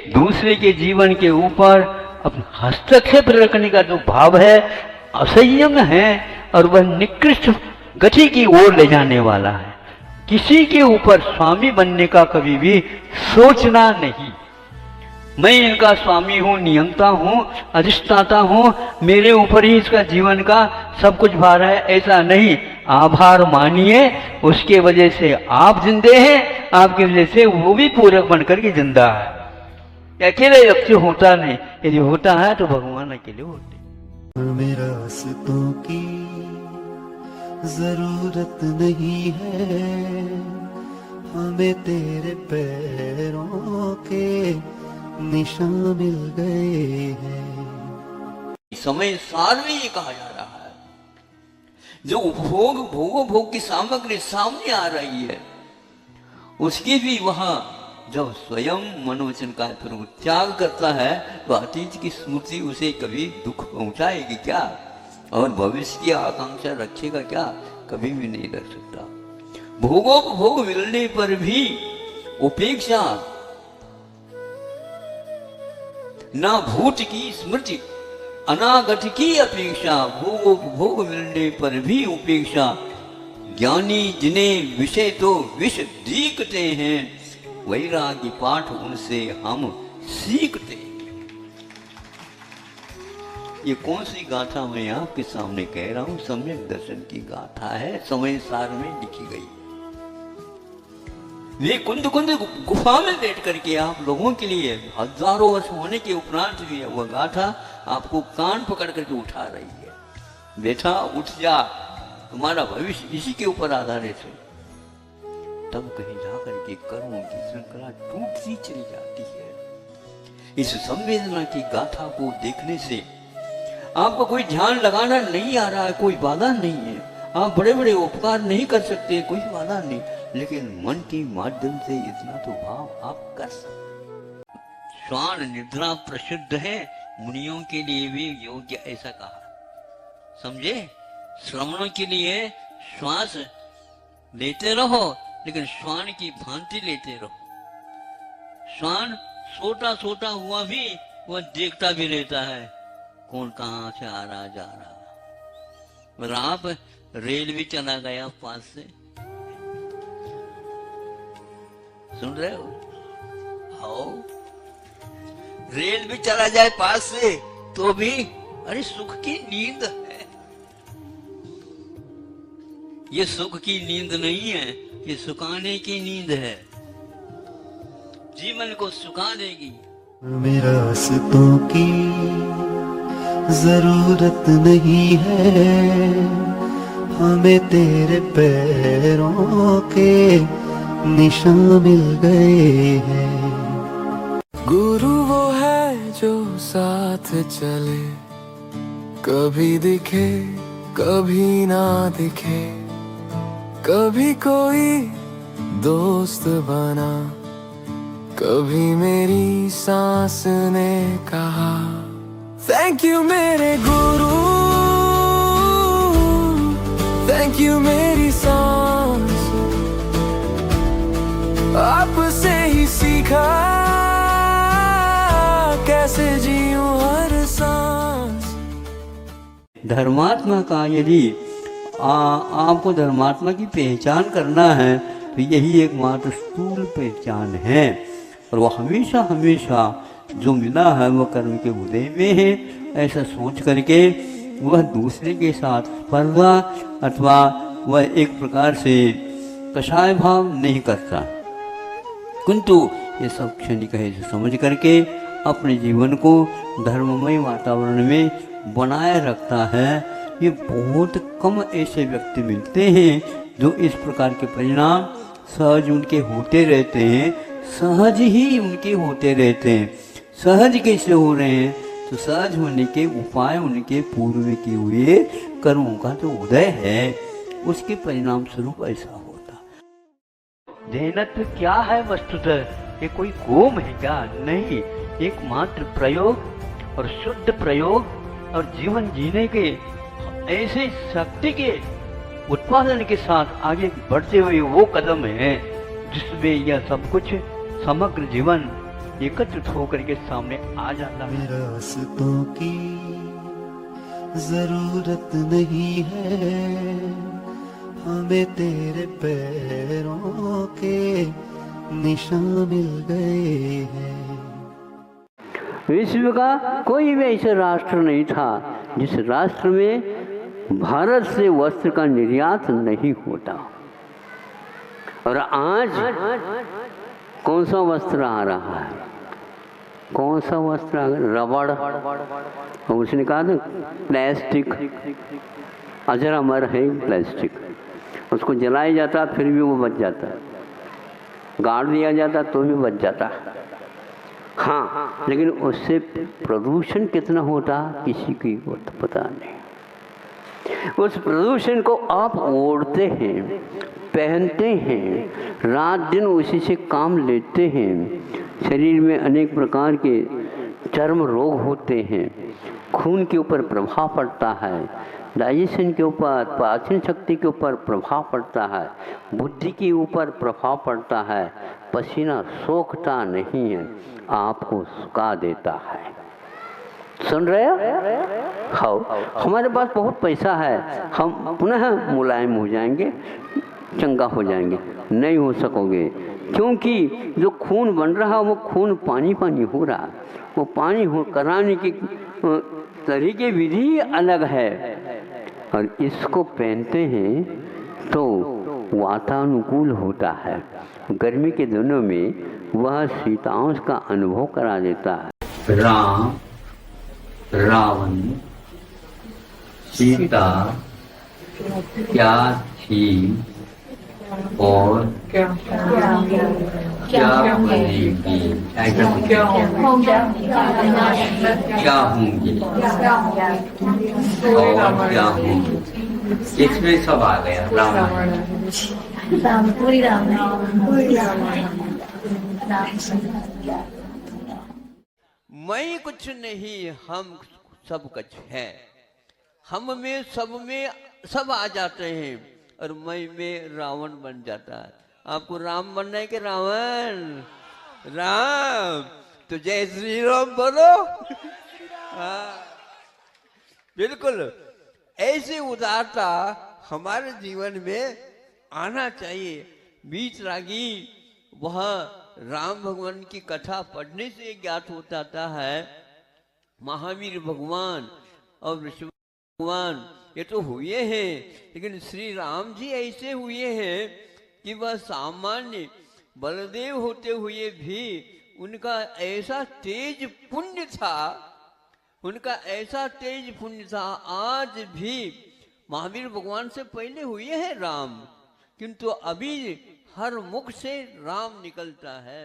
दूसरे के जीवन के ऊपर अपना हस्तक्षेप रखने का जो भाव है, असंयम है, और वह निकृष्ट गति की ओर ले जाने वाला है। किसी के ऊपर स्वामी बनने का कभी भी सोचना नहीं। मैं इनका स्वामी हूँ, नियंता हूँ, अधिष्ठाता हूँ, मेरे ऊपर ही इसका जीवन का सब कुछ भार है, ऐसा नहीं। आभार मानिए, उसके वजह से आप जिंदे हैं, आपकी वजह से वो भी पूरक बनकर के जिंदा है। अकेले व्यक्ति होता नहीं, यदि होता है तो भगवान अकेले होते। हमें रास्तों की जरूरत नहीं है, हमें तेरे पैरों के निशान मिल गए हैं। समय सार में ये कहा जा रहा है, जो उपभोग भोग की सामग्री सामने आ रही है, उसकी भी वहां जब स्वयं मनोवचन का प्रभु त्याग करता है तो अतीत की स्मृति उसे कभी दुख पहुंचाएगी क्या, और भविष्य की आकांक्षा रखेगा क्या? कभी भी नहीं रख सकता। भोग मिलने पर भी उपेक्षा, ना भूत की स्मृति, अनागत की अपेक्षा। भोग मिलने पर भी उपेक्षा। ज्ञानी जिन्हें विषय तो विष दीखते हैं, वैरागी पाठ उनसे हम सीखते। ये कौन सी गाथा मैं आपके सामने कह रहा हूं? सम्यक दर्शन की गाथा है, समय सार में लिखी गई। वे कुंद गुफा में बैठ करके आप लोगों के लिए हजारों वर्ष होने के उपरांत भी वह गाथा आपको कान पकड़ करके उठा रही है। बेटा उठ जा, तुम्हारा भविष्य इसी के ऊपर आधारित है। तब कहीं जाकर के कर्मों की श्रृंखला टूटती चली जाती है। इस संवेदना की गाथा को देखने से आपको कोई ध्यान लगाना नहीं आ रहा है, कोई बाधा नहीं है। आप बड़े बड़े उपकार नहीं कर सकते, कोई बाधा नहीं, लेकिन मन के माध्यम से इतना तो भाव आप कर सकते। श्वान निद्रा प्रसिद्ध है, मुनियों के लिए भी योग्य, ऐसा कहा। समझे? श्रवणों के लिए श्वास लेते रहो, लेकिन श्वान की भांति लेते रहो। श्वान छोटा छोटा हुआ भी वह देखता भी रहता है कौन कहां से आ रहा जा रहा। और आप रेल भी चला गया पास से, सुन रहे हो? आओ, रेल भी चला जाए पास से तो भी अरे सुख की नींद है। ये सुख की नींद नहीं है, ये सुखाने की नींद है, जीवन को सुखा देगी। हमें रास्तों की जरूरत नहीं है, हमें तेरे पैरों के निशान मिल गए हैं। गुरु वो है जो साथ चले, कभी दिखे कभी ना दिखे, कभी कोई दोस्त बना, कभी मेरी सांस ने कहा थैंक यू मेरे गुरु, थैंक यू मेरी सांस, आपसे ही सीखा कैसे जीऊं हर सांस। धर्मात्मा का यदि आपको धर्मात्मा की पहचान करना है तो यही एकमात्र स्थूल पहचान है, और वह हमेशा हमेशा जो मिला है वह कर्म के उदय में है, ऐसा सोच करके वह दूसरे के साथ स्पर्धा अथवा वह एक प्रकार से कषाय भाव नहीं करता, किंतु ये सब क्षणिक है समझ करके अपने जीवन को धर्ममय वातावरण में बनाए रखता है। ये बहुत कम ऐसे व्यक्ति मिलते हैं जो इस प्रकार के परिणाम सहज उनके होते रहते हैं, सहज ही उनके होते रहते हैं। सहज कैसे हो रहे हैं? तो सहज होने के उपाय उनके पूर्व किए हुए कर्मों का जो उदय है उसके परिणाम स्वरूप ऐसा होता। देनत्व क्या है? वस्तुतः ये कोई गोम है क्या? नहीं, एकमात्र प्रयोग और शुद्ध प्रयोग और जीवन जीने के ऐसे शक्ति के उत्पादन के साथ आगे बढ़ते हुए वो कदम है जिसमें यह सब कुछ समग्र जीवन एकत्रित होकर के सामने आ जाता है। रास्तों की जरूरत नहीं है, हमें तेरे पैरों के निशान मिल गए हैं। विश्व का कोई भी ऐसा राष्ट्र नहीं था जिस राष्ट्र में भारत से वस्त्र का निर्यात नहीं होता। और आज कौन सा वस्त्र आ रहा है? कौन सा वस्त्र आ रहा? रबड़, और उसने कहा था प्लास्टिक, अजर अमर है प्लास्टिक। उसको जलाया जाता फिर भी वो बच जाता, गाड़ दिया जाता तो भी बच जाता। हाँ, लेकिन उससे प्रदूषण कितना होता किसी की को तो पता नहीं। उस प्रदूषण को आप ओढ़ते हैं, पहनते हैं, रात दिन उसी से काम लेते हैं। शरीर में अनेक प्रकार के चर्म रोग होते हैं, खून के ऊपर प्रभाव पड़ता है, डाइजेशन के ऊपर, पाचन शक्ति के ऊपर प्रभाव पड़ता है, बुद्धि के ऊपर प्रभाव पड़ता है। पसीना सोखता नहीं है, आपको सुखा देता है। सुन रहे हो? हाँ, हमारे पास बहुत पैसा है, हम पुनः मुलायम हो जाएंगे, चंगा हो जाएंगे। नहीं हो सकोगे, क्योंकि जो खून बन रहा वो खून पानी पानी हो रहा। वो पानी हो कराने की तरीके विधि अलग है। और इसको पहनते हैं तो वातानुकूल होता है। गर्मी के दिनों में वह शीतांश का अनुभव करा देता है। राम, रावण, सीता क्या थी और क्या बनेगी, क्या होंगी और क्या होंगी, इसमें सब आ गया। मैं कुछ नहीं, हम सब कुछ है। हम में सब आ जाते हैं और मैं में रावण बन जाता है। आपको राम बनना है कि रावण? राम तो जय श्री राम बोलो। हाँ, बिल्कुल ऐसे उदारता हमारे जीवन में आना चाहिए। बीच रागी वह राम भगवान की कथा पढ़ने से ज्ञात हो जाता है। महावीर भगवान और विष्णु भगवान ये तो हुए हैं, लेकिन श्री राम जी ऐसे हुए हैं कि वह सामान्य बलदेव होते हुए भी उनका ऐसा तेज पुण्य था, उनका ऐसा तेज पुण्य था। आज भी महावीर भगवान से पहले हुए हैं राम, किंतु अभी हर मुख से राम निकलता है।